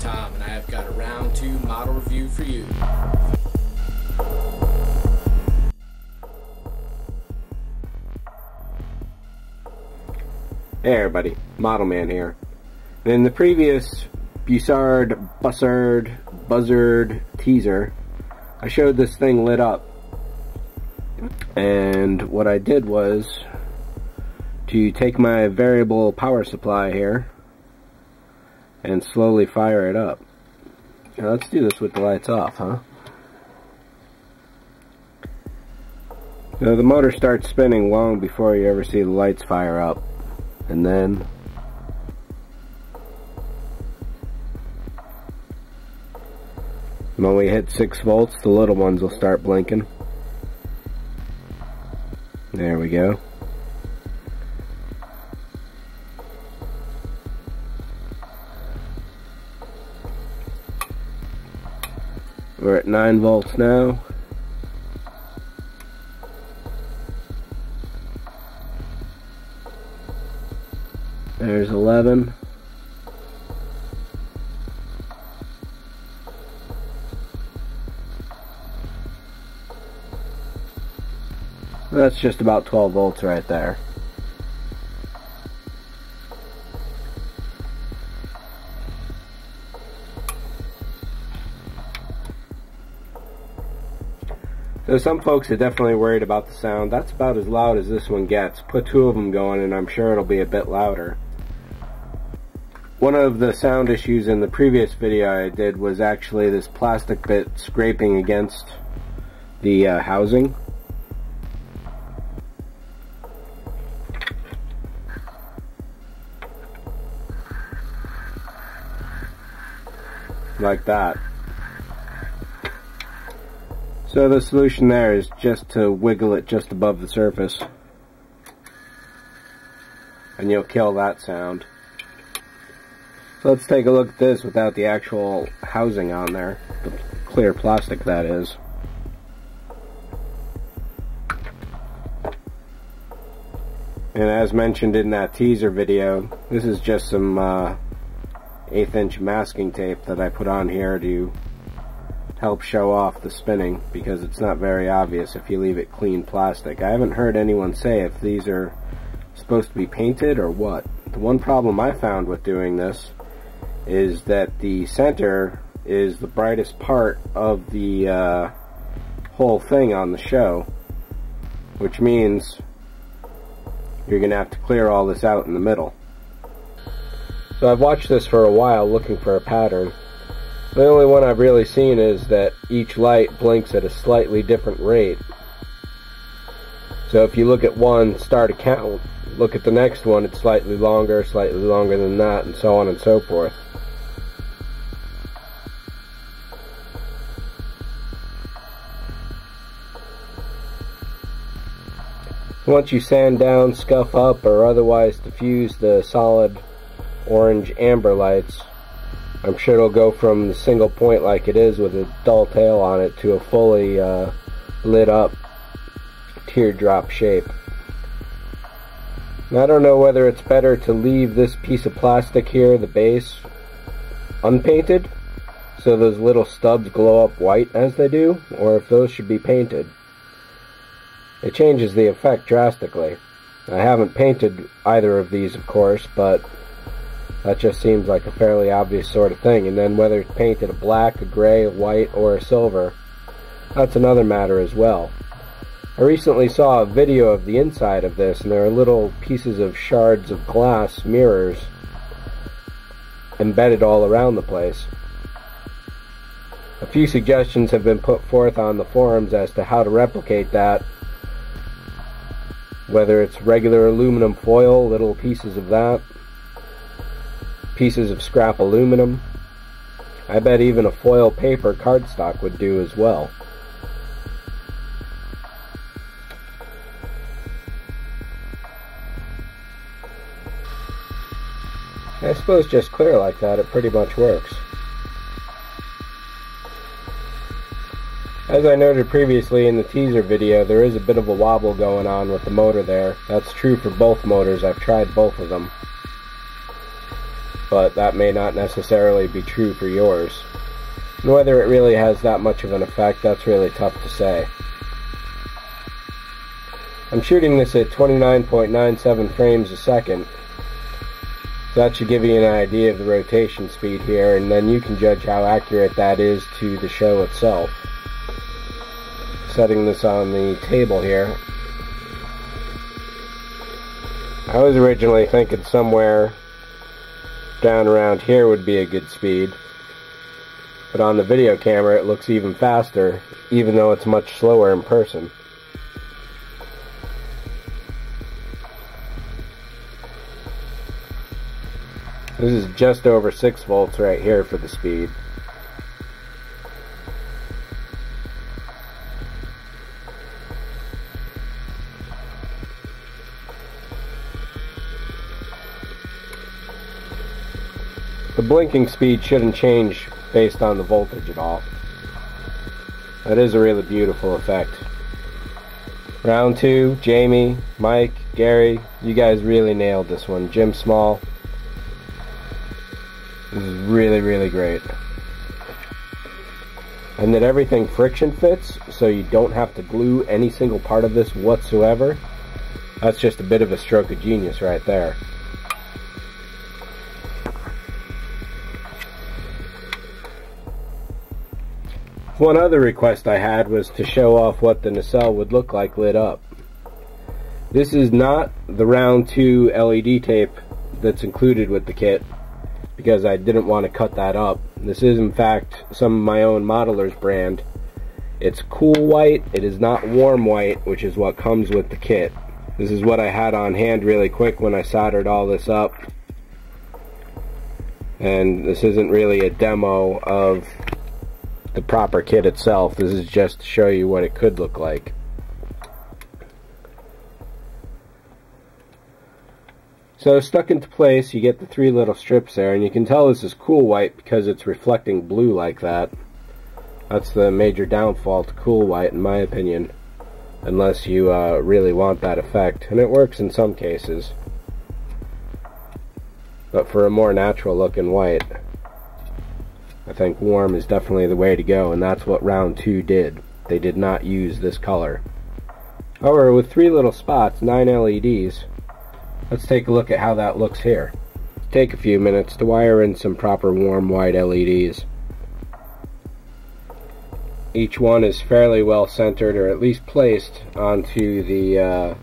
Tom, and I have got a round 2 model review for you. Hey everybody, Model Man here. In the previous Buzzard teaser, I showed this thing lit up. And what I did was to take my variable power supply here and slowly fire it up. Now let's do this with the lights off, huh? Now the motor starts spinning long before you ever see the lights fire up. And then when we hit 6 volts, the little ones will start blinking. There we go. We're at 9 volts now. There's 11. That's just about 12 volts right there. So some folks are definitely worried about the sound. That's about as loud as this one gets. Put 2 of them going and I'm sure it'll be a bit louder. One of the sound issues in the previous video I did was actually this plastic bit scraping against the housing. Like that. So the solution there is just to wiggle it just above the surface, and you'll kill that sound. So let's take a look at this without the actual housing on there, the clear plastic that is. And as mentioned in that teaser video, this is just some 1/8 inch masking tape that I put on here to help show off the spinning, because it's not very obvious if you leave it clean plastic. I haven't heard anyone say if these are supposed to be painted or what. The one problem I found with doing this is that the center is the brightest part of the whole thing on the show, which means you're gonna have to clear all this out in the middle. So I've watched this for a while looking for a pattern. The only one I've really seen is that each light blinks at a slightly different rate. So if you look at one, start a count, look at the next one, it's slightly longer than that, and so on and so forth. Once you sand down, scuff up, or otherwise diffuse the solid orange amber lights, I'm sure it'll go from the single point like it is with a dull tail on it to a fully lit up teardrop shape. Now, I don't know whether it's better to leave this piece of plastic here, the base, unpainted, so those little stubs glow up white as they do, or if those should be painted. It changes the effect drastically. I haven't painted either of these, of course, but that just seems like a fairly obvious sort of thing. And then whether it's painted a black, a gray, a white, or a silver, that's another matter as well. I recently saw a video of the inside of this, and there are little pieces of shards of glass mirrors embedded all around the place. A few suggestions have been put forth on the forums as to how to replicate that, whether it's regular aluminum foil, little pieces of that, pieces of scrap aluminum. I bet even a foil paper cardstock would do as well. I suppose just clear like that, it pretty much works. As I noted previously in the teaser video, there is a bit of a wobble going on with the motor there. That's true for both motors. I've tried both of them. but that may not necessarily be true for yours. And whether it really has that much of an effect, that's really tough to say. I'm shooting this at 29.97 frames a second, so that should give you an idea of the rotation speed here, and then you can judge how accurate that is to the show itself. Setting this on the table here. I was originally thinking somewhere down around here would be a good speed, but on the video camera it looks even faster, even though it's much slower in person. This is just over 6 volts right here for the speed. The blinking speed shouldn't change based on the voltage at all. That is a really beautiful effect. Round 2, Jamie, Mike, Gary, you guys really nailed this one. Jim Small. This is really, really great. And that everything friction fits, so you don't have to glue any single part of this whatsoever. That's just a bit of a stroke of genius right there. One other request I had was to show off what the nacelle would look like lit up. This is not the round 2 LED tape that's included with the kit, because I didn't want to cut that up. This is in fact some of my own modeler's brand. It's cool white, it is not warm white, which is what comes with the kit. This is what I had on hand really quick when I soldered all this up. And this isn't really a demo of the proper kit itself. This is just to show you what it could look like. So stuck into place, you get the 3 little strips there, and you can tell this is cool white because it's reflecting blue like that. That's the major downfall to cool white, in my opinion, unless you really want that effect, and it works in some cases. But for a more natural looking white, I think warm is definitely the way to go, and that's what round 2 did. They did not use this color. However, with 3 little spots, 9 LEDs, let's take a look at how that looks here. Take a few minutes to wire in some proper warm white LEDs. Each one is fairly well centered, or at least placed onto the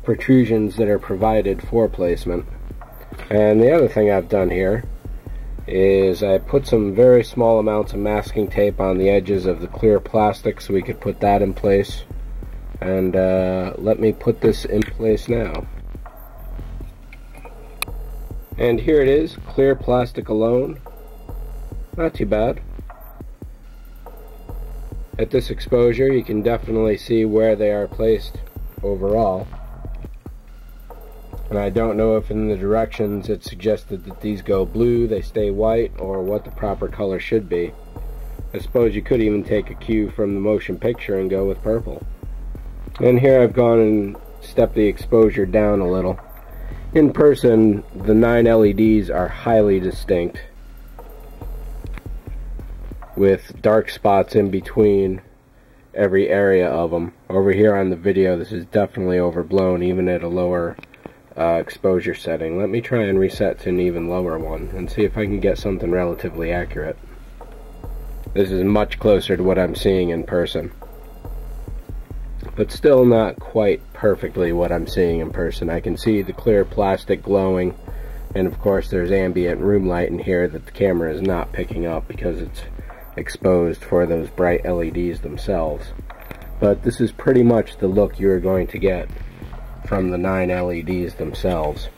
protrusions that are provided for placement. And the other thing I've done here is I put some very small amounts of masking tape on the edges of the clear plastic so we could put that in place. And let me put this in place now. And here it is, clear plastic alone. Not too bad. At this exposure you can definitely see where they are placed overall. And I don't know if in the directions it suggested that these go blue, they stay white, or what the proper color should be. I suppose you could even take a cue from the motion picture and go with purple. And here I've gone and stepped the exposure down a little. In person, the 9 LEDs are highly distinct, with dark spots in between every area of them. Over here on the video, this is definitely overblown, even at a lower exposure setting. Let me try and reset to an even lower one and see if I can get something relatively accurate. This is much closer to what I'm seeing in person, but still not quite perfectly what I'm seeing in person. I can see the clear plastic glowing, and of course there's ambient room light in here that the camera is not picking up because it's exposed for those bright LEDs themselves. But this is pretty much the look you're going to get from the 9 LEDs themselves.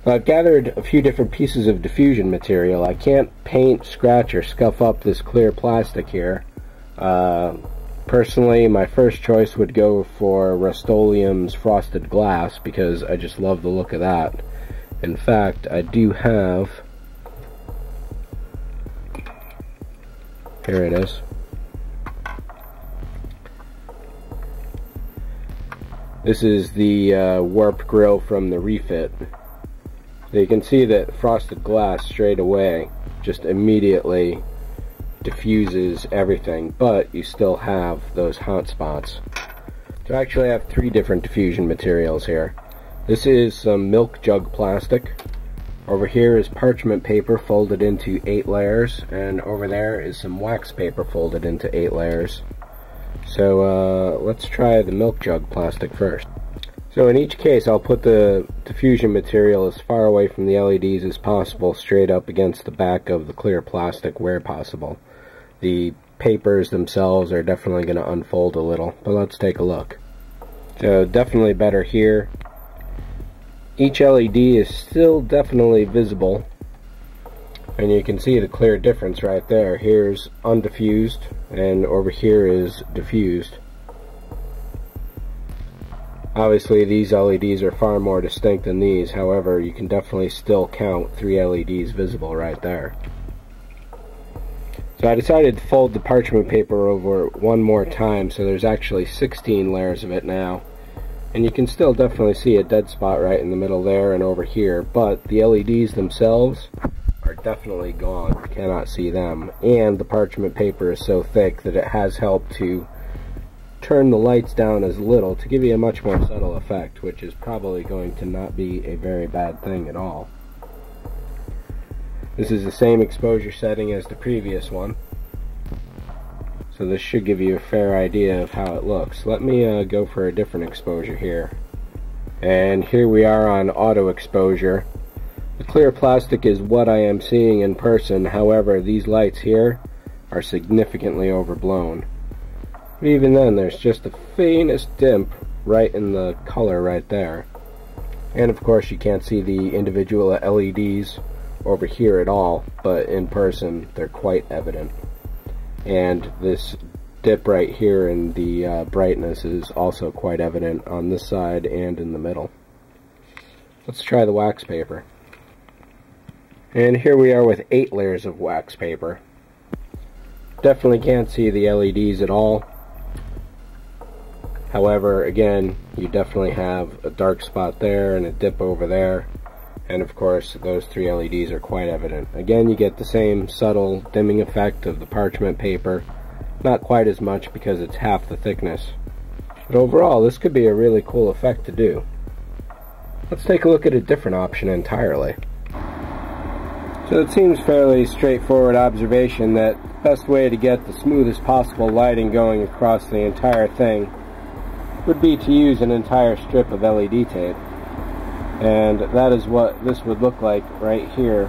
I've gathered a few different pieces of diffusion material. I can't paint, scratch, or scuff up this clear plastic here. Personally, my first choice would go for Rust-Oleum's Frosted Glass because I just love the look of that. In fact, I do have... Here it is. This is the warp grill from the Refit. So you can see that frosted glass straight away just immediately diffuses everything, but you still have those hot spots. So I actually have 3 different diffusion materials here. This is some milk jug plastic. Over here is parchment paper folded into 8 layers, and over there is some wax paper folded into 8 layers. So let's try the milk jug plastic first. So in each case I'll put the diffusion material as far away from the LEDs as possible, straight up against the back of the clear plastic where possible. The papers themselves are definitely going to unfold a little, but let's take a look. So definitely better here. Each LED is still definitely visible, and you can see the clear difference right there. Here's undiffused, and over here is diffused. Obviously these LEDs are far more distinct than these, however you can definitely still count 3 LEDs visible right there. So I decided to fold the parchment paper over one more time, so there's actually 16 layers of it now. And you can still definitely see a dead spot right in the middle there and over here, but the LEDs themselves are definitely gone. You cannot see them. And the parchment paper is so thick that it has helped to turn the lights down as little to give you a much more subtle effect, which is probably going to not be a very bad thing at all. This is the same exposure setting as the previous one, so this should give you a fair idea of how it looks. Let me go for a different exposure here. And here we are on auto exposure. The clear plastic is what I am seeing in person, however these lights here are significantly overblown. But even then there's just the faintest dimp right in the color right there. And of course you can't see the individual LEDs over here at all, but in person they're quite evident. And this dip right here in the brightness is also quite evident on this side and in the middle. Let's try the wax paper. And here we are with 8 layers of wax paper. Definitely can't see the LEDs at all. However, again, you definitely have a dark spot there and a dip over there. And of course, those 3 LEDs are quite evident. Again, you get the same subtle dimming effect of the parchment paper. Not quite as much because it's half the thickness. But overall, this could be a really cool effect to do. Let's take a look at a different option entirely. So it seems fairly straightforward observation that the best way to get the smoothest possible lighting going across the entire thing would be to use an entire strip of LED tape. And that is what this would look like right here.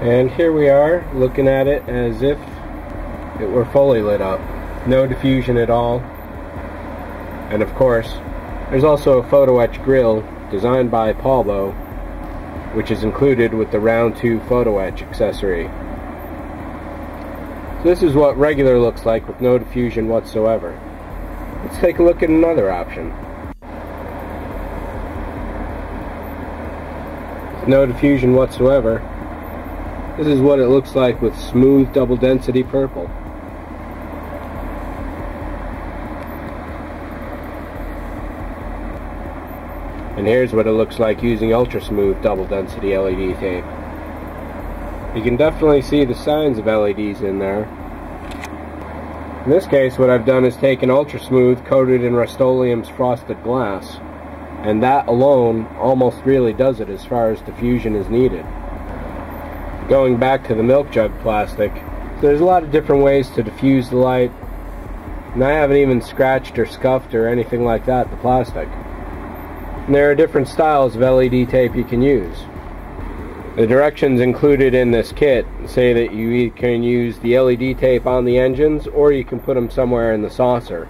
And here we are looking at it as if it were fully lit up. No diffusion at all. And of course, there's also a photo etch grill designed by Paulbo, which is included with the round 2 photo etch accessory. So this is what regular looks like with no diffusion whatsoever. Let's take a look at another option. No diffusion whatsoever. This is what it looks like with smooth double density purple. And here's what it looks like using ultra smooth double density LED tape. You can definitely see the signs of LEDs in there. In this case, what I've done is taken ultra smooth coated in Rust-Oleum's frosted glass, and that alone almost really does it as far as diffusion is needed. Going back to the milk jug plastic, there's a lot of different ways to diffuse the light, and I haven't even scratched or scuffed or anything like that the plastic. And there are different styles of LED tape you can use. The directions included in this kit say that you can use the LED tape on the engines, or you can put them somewhere in the saucer.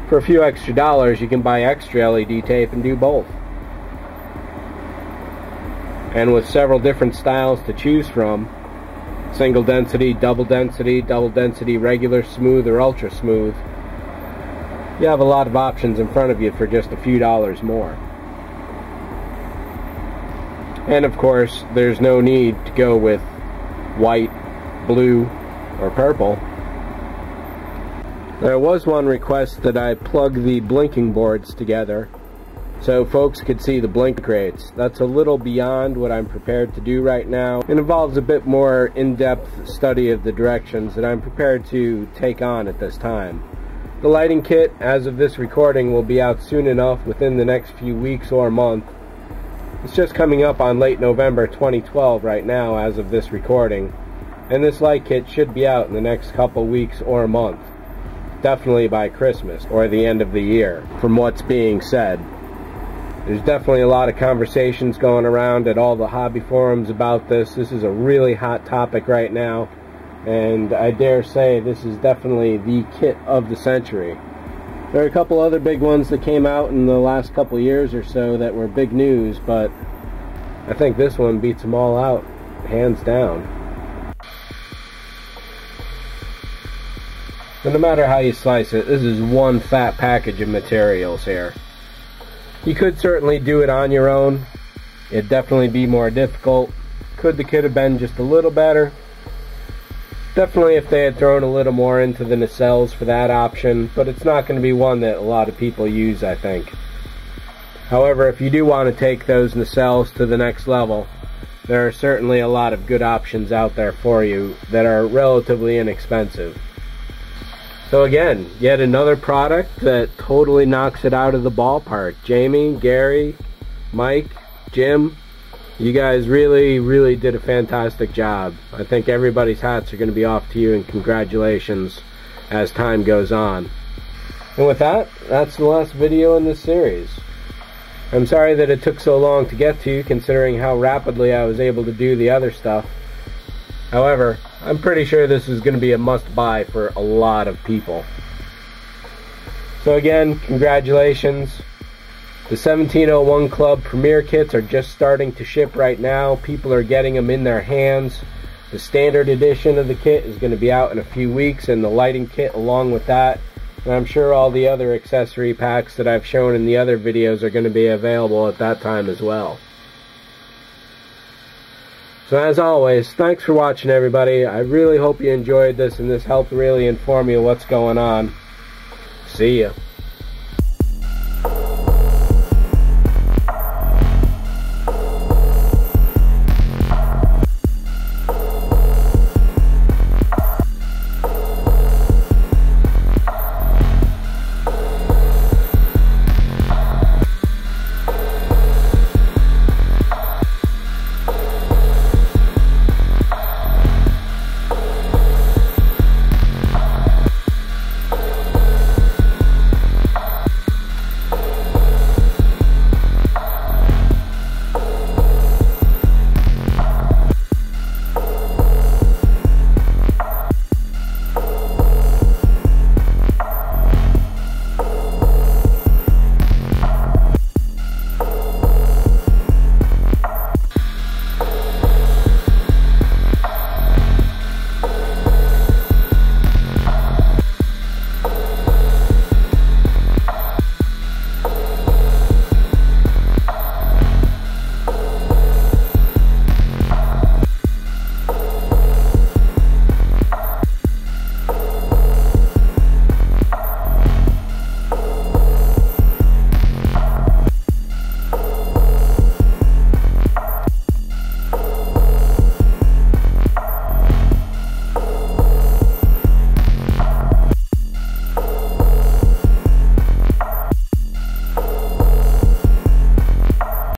For a few extra dollars, you can buy extra LED tape and do both. And with several different styles to choose from, single density, double density, regular smooth, or ultra smooth, you have a lot of options in front of you for just a few dollars more. And of course, there's no need to go with white, blue, or purple. There was one request that I plug the blinking boards together, so folks could see the blink rates. That's a little beyond what I'm prepared to do right now. It involves a bit more in-depth study of the directions that I'm prepared to take on at this time. The lighting kit, as of this recording, will be out soon enough within the next few weeks or month. It's just coming up on late November 2012 right now as of this recording, and this light kit should be out in the next couple weeks or month. Definitely by Christmas or the end of the year, from what's being said. There's definitely a lot of conversations going around at all the hobby forums about this. This is a really hot topic right now, and I dare say this is definitely the kit of the century. There are a couple other big ones that came out in the last couple years or so that were big news, but I think this one beats them all out, hands down. But no matter how you slice it, this is one fat package of materials here. You could certainly do it on your own. It'd definitely be more difficult. Could the kit have been just a little better? Definitely if they had thrown a little more into the nacelles for that option, but it's not going to be one that a lot of people use, I think. However, if you do want to take those nacelles to the next level, there are certainly a lot of good options out there for you that are relatively inexpensive. So again, yet another product that totally knocks it out of the ballpark. Jamie, Gary, Mike, Jim, you guys really did a fantastic job. I think everybody's hats are going to be off to you, and congratulations as time goes on. And with that, that's the last video in this series. I'm sorry that it took so long to get to, considering how rapidly I was able to do the other stuff. However, I'm pretty sure this is going to be a must-buy for a lot of people. So again, congratulations. The 1701 Club Premier Kits are just starting to ship right now. People are getting them in their hands. The standard edition of the kit is going to be out in a few weeks, and the lighting kit along with that. And I'm sure all the other accessory packs that I've shown in the other videos are going to be available at that time as well. So as always, thanks for watching, everybody. I really hope you enjoyed this, and this helped really inform you what's going on. See ya.